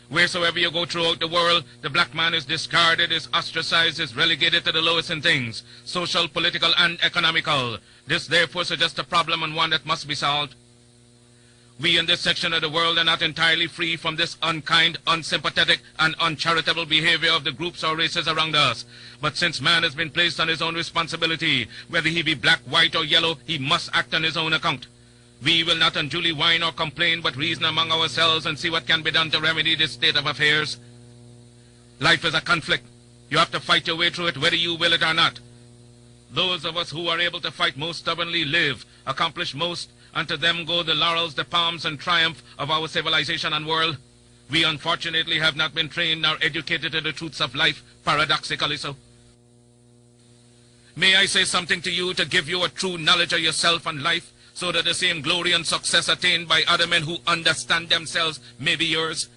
Wheresoever you go throughout the world, the black man is discarded, is ostracized, is relegated to the lowest in things, social, political, and economical. This therefore suggests a problem and one that must be solved. We in this section of the world are not entirely free from this unkind, unsympathetic, and uncharitable behavior of the groups or races around us. But since man has been placed on his own responsibility, whether he be black, white, or yellow, he must act on his own account. We will not unduly whine or complain, but reason among ourselves and see what can be done to remedy this state of affairs. Life is a conflict. You have to fight your way through it, whether you will it or not. Those of us who are able to fight most stubbornly live, accomplish most, and to them go the laurels, the palms, and triumph of our civilization and world. We unfortunately have not been trained nor educated to the truths of life, paradoxically so. May I say something to you to give you a true knowledge of yourself and life, so that the same glory and success attained by other men who understand themselves may be yours.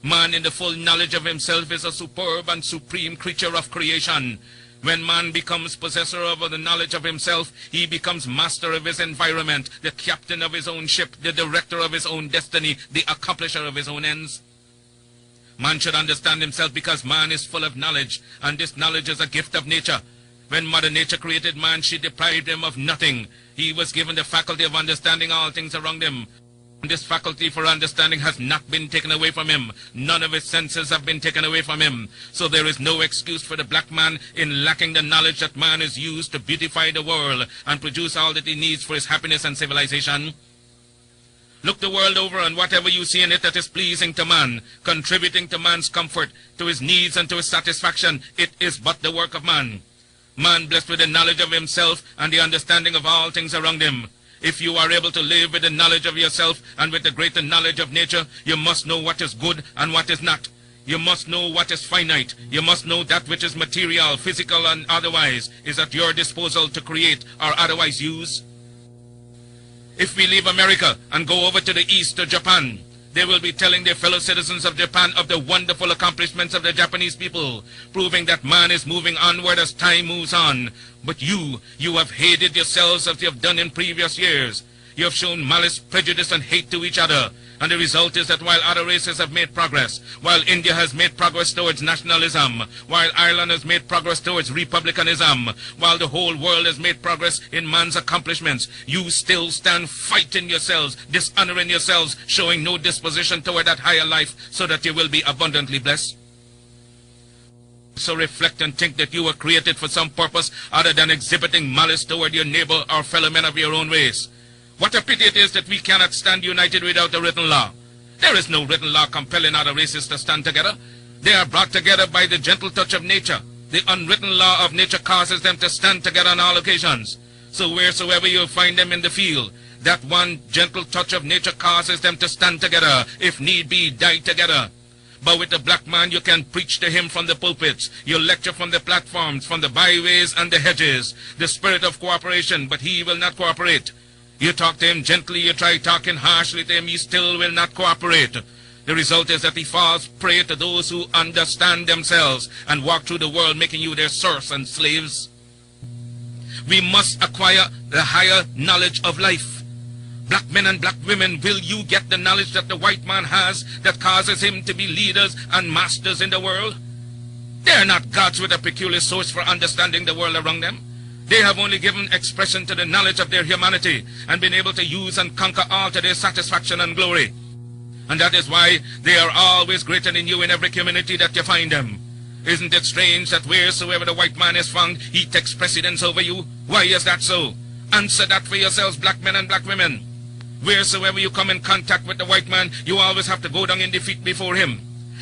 Man in the full knowledge of himself is a superb and supreme creature of creation. When man becomes possessor of the knowledge of himself, he becomes master of his environment, the captain of his own ship, the director of his own destiny, the accomplisher of his own ends. Man should understand himself because man is full of knowledge, and this knowledge is a gift of nature. When Mother Nature created man, she deprived him of nothing. He was given the faculty of understanding all things around him. This faculty for understanding has not been taken away from him. None of his senses have been taken away from him. So there is no excuse for the black man in lacking the knowledge that man is used to beautify the world and produce all that he needs for his happiness and civilization. Look the world over, and whatever you see in it that is pleasing to man, contributing to man's comfort, to his needs and to his satisfaction, it is but the work of man. Man blessed with the knowledge of himself and the understanding of all things around him. If you are able to live with the knowledge of yourself and with the greater knowledge of nature, you must know what is good and what is not. You must know what is finite. You must know that which is material, physical, and otherwise is at your disposal to create or otherwise use. If we leave America and go over to the east to Japan, they will be telling their fellow citizens of Japan of the wonderful accomplishments of the Japanese people, proving that man is moving onward as time moves on. But you have hated yourselves as you have done in previous years. You have shown malice, prejudice, and hate to each other. And the result is that while other races have made progress, while India has made progress towards nationalism, while Ireland has made progress towards republicanism, while the whole world has made progress in man's accomplishments, you still stand fighting yourselves, dishonoring yourselves, showing no disposition toward that higher life so that you will be abundantly blessed. So reflect and think that you were created for some purpose other than exhibiting malice toward your neighbor or fellow men of your own race. What a pity it is that we cannot stand united without a written law. There is no written law compelling other races to stand together. They are brought together by the gentle touch of nature. The unwritten law of nature causes them to stand together on all occasions. So wheresoever you find them in the field, that one gentle touch of nature causes them to stand together, if need be, die together. But with the black man, you can preach to him from the pulpits. You lecture from the platforms, from the byways and the hedges. The spirit of cooperation, but he will not cooperate. You talk to him gently, you try talking harshly to him, he still will not cooperate. The result is that he falls prey to those who understand themselves and walk through the world making you their serfs and slaves. We must acquire the higher knowledge of life. Black men and black women, will you get the knowledge that the white man has that causes him to be leaders and masters in the world? They are not gods with a peculiar source for understanding the world around them. They have only given expression to the knowledge of their humanity and been able to use and conquer all to their satisfaction and glory. And that is why they are always greater than you in every community that you find them. Isn't it strange that wheresoever the white man is found, he takes precedence over you? Why is that so? Answer that for yourselves, black men and black women. Wheresoever you come in contact with the white man, you always have to go down in defeat before him.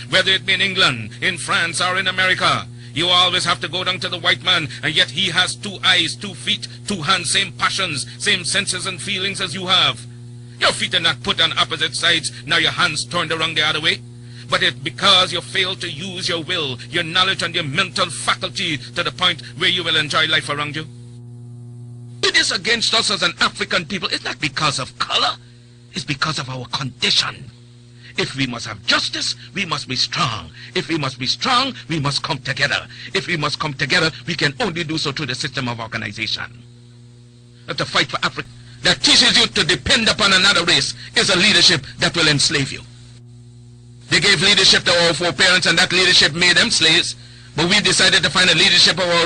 Whether it be in England, in France, or in America, you always have to go down to the white man, and yet he has 2 eyes, 2 feet, 2 hands, same passions, same senses and feelings as you have. Your feet are not put on opposite sides, now your hands turned around the other way. But it's because you fail to use your will, your knowledge, and your mental faculty to the point where you will enjoy life around you. It is against us as an African people. It's not because of color, it's because of our condition. If we must have justice, we must be strong. If we must be strong, we must come together. If we must come together, we can only do so through the system of organization. But the fight for Africa that teaches you to depend upon another race is a leadership that will enslave you. They gave leadership to our foreparents, and that leadership made them slaves. But we decided to find a leadership of our